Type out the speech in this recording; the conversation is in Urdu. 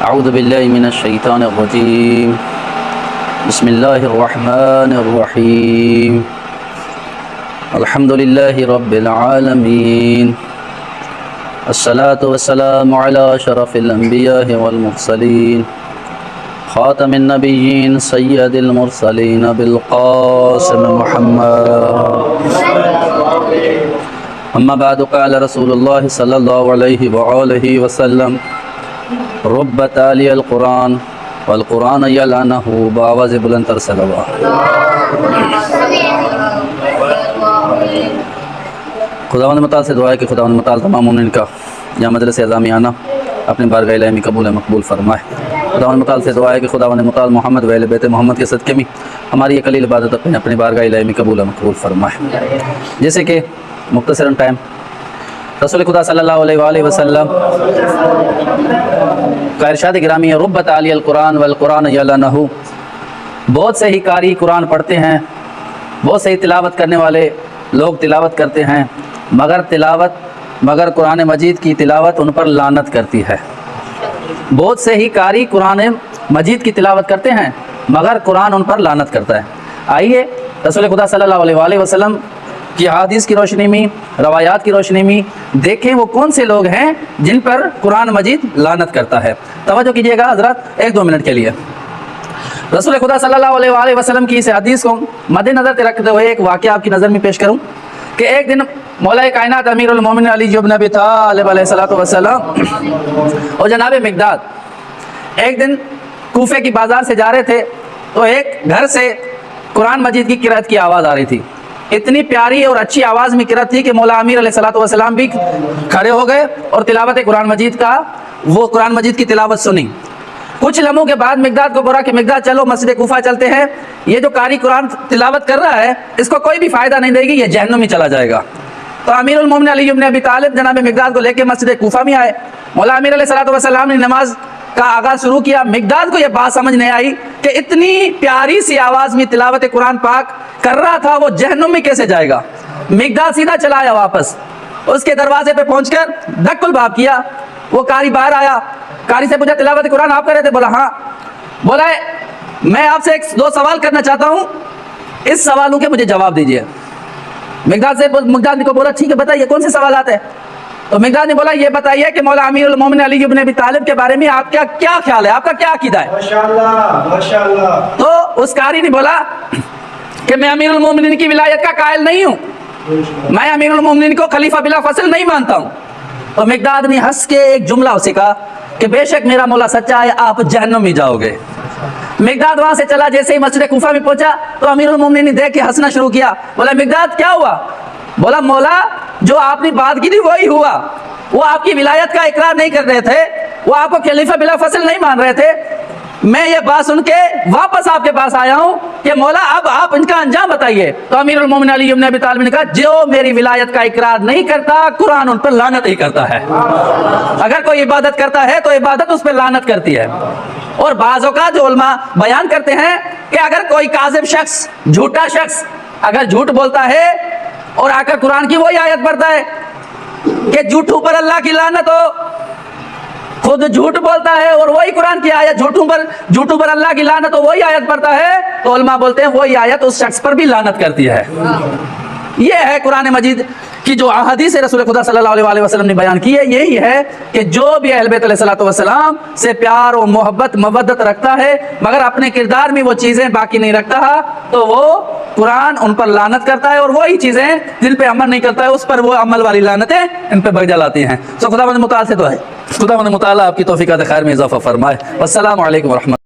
اعوذ باللہ من الشیطان الرجیم بسم اللہ الرحمن الرحیم الحمد للہ رب العالمین الصلاة والسلام علی اشرف الانبیاء والمرسلین خاتم النبیین سید المرسلین بالقاسم محمد اما بعد قال رسول اللہ صلی اللہ علیہ وآلہ وسلم رب تالی القرآن والقرآن یلعنہ بآواز بلند تر صلوات۔ خداوند متعال سے دعا ہے کہ خداوند متعال تمام مومنین کا یا مجلس اعظامیانہ اپنے بارگاہ الہی میں قبول مقبول فرمائے۔ خداوند متعال سے دعا ہے کہ خداوند متعال محمد و اہل بیت محمد کے صدقے میں ہماری یہ قلیل عبادت اپنے بارگاہ الہی میں قبول مقبول فرمائے۔ جیسے کہ مختصراً ٹائم رسول خدا صلی اللہ علیہ وآلہ وسلم کا ارشاد گرامی ہے رب تعالی القرآن والقرآن یلعنہ، بہت سے ہی قاری قرآن پڑھتے ہیں، بہت سے ہی تلاوت کرنے والے لوگ تلاوت کرتے ہیں، مگر قرآن مجید کی تلاوت ان پر لعنت کرتی ہے۔ بہت سے ہی قاری قرآن مجید کی تلاوت کرتے ہیں مگر قرآن ان پر لعنت کرتا ہے۔ آئیے رسول خدا صلی اللہ علیہ وآلہ وسلم کی حدیث کی روشنی میں، روایات کی روشنی میں دیکھیں وہ کون سے لوگ ہیں جن پر قرآن مجید لعنت کرتا ہے۔ توجہ کیجئے گا حضرات 1-2 منٹ کے لیے۔ رسول خدا صلی اللہ علیہ وآلہ وسلم کی اس حدیث کو مد نظر رکھتے ہوئے ایک واقعہ آپ کی نظر میں پیش کروں کہ ایک دن مولا کائنات امیر المومنین علی بن ابی طالب علیہ السلام اور جناب مقداد ایک دن کوفے کی بازار سے جا رہے تھے تو ایک گھر سے قرآن مجید کی قرأت کی آواز آ رہی تھی۔ اتنی پیاری اور اچھی آواز میں قرأت تھی کہ مولا امیر علیہ السلام بھی کھڑے ہو گئے اور تلاوت قرآن مجید کی تلاوت سنی۔ کچھ لمحوں کے بعد مقداد کو بولا کہ مقداد چلو مسجد کوفہ چلتے ہیں، یہ جو قاری قرآن تلاوت کر رہا ہے اس کو کوئی بھی فائدہ نہیں دے گی، یہ جہنم میں چلا جائے گا۔ تو امیر المومنین علی بن ابی طالب جناب مقداد کو لے کے مسجد کوفہ میں آئے۔ مولا امیر علیہ السلام نے نماز کا آغاز شروع کیا۔ مقداد کو یہ بات سمجھ نہیں آئی کہ اتنی پیاری سی آواز میں تلاوت قرآن پاک کر رہا تھا، وہ جہنم میں کیسے جائے گا۔ مقداد سیدھا چلا آیا واپس، اس کے دروازے پہ پہنچ کر دک الباب کیا۔ وہ قاری باہر آیا، قاری سے پوچھا تلاوت قرآن آپ کر رہے تھے؟ بولا ہاں۔ بولا میں آپ سے 2 سوال کرنا چاہتا ہوں، اس سوالوں کے مجھے جواب دیجیے۔ مقداد کو بولا ٹھیک ہے بتائیے کون سے سوالات ہیں؟ تو مقداد نے بولا یہ بتائیے کہ مولا امیر المومنین علی بن ابی طالب کے بارے میں آپ کا کیا خیال ہے، آپ کا کیا عقیدہ ہے؟ ماشاءاللہ۔ تو اس قاری نے بولا کہ میں امیر المومنین کی ولایت کا قائل نہیں ہوں، میں امیر المومنین کو خلیفہ بلا فصل نہیں مانتا ہوں۔ تو مقداد نے ہنس کے ایک جملہ اسے کہا کہ بے شک میرا مولا سچا ہے، آپ جہنم میں جاؤ گے۔ مقداد وہاں سے چلا، جیسے ہی مسجد کوفہ میں پہنچا تو امیر المومنین نے دیکھ کے ہنسنا شروع کیا۔ بولا مقداد کیا ہوا؟ بولا مولا جو آپ نے بات کی تھی وہی ہوا، وہ آپ کی ولایت کا اقرار نہیں کر رہے تھے، وہ آپ کو خلیفہ بلا فصل نہیں مان رہے تھے۔ میں یہ بات سن کے واپس آپ کے پاس آیا ہوں کہ مولا اب آپ ان کا انجام بتائیے۔ تو امیر المومنین علی بن ابی طالب نے کہا جو میری ولایت کا اقرار نہیں کرتا قرآن ان پر لعنت ہی کرتا ہے۔ اگر کوئی عبادت کرتا ہے تو عبادت اس پہ لعنت کرتی ہے۔ اور بعض اوقات جو علماء بیان کرتے ہیں کہ اگر کوئی کاذب شخص، جھوٹا شخص اگر جھوٹ بولتا ہے اور آ کر قرآن کی وہی آیت پڑھتا ہے کہ جھوٹوں پر اللہ کی لعنت ہو، خود جھوٹ بولتا ہے اور وہی قرآن کی آیت جھوٹوں پر اللہ کی لعنت ہو وہی آیت پڑھتا ہے، تو علماء بولتے ہیں وہی آیت اس شخص پر بھی لعنت کرتی ہے۔ یہ ہے قرآن مجید کی جو حدیث رسول خدا صلی اللہ علیہ وسلم نے بیان کی ہے، یہی ہے کہ جو بھی اہل بیت علیہ السلام سے پیار و محبت مودت رکھتا ہے مگر اپنے کردار میں وہ چیزیں باقی نہیں رکھتا تو وہ قرآن ان پر لعنت کرتا ہے، اور وہی چیزیں جن پہ عمل نہیں کرتا ہے اس پر وہ عمل والی لعنتیں ان پہ بھگ جلاتی ہیں۔ سو خداوند متعال سے دعا ہے خداوند متعال آپ کی توفیقات خیر میں اضافہ فرمائے۔ والسلام علیکم ورحمۃ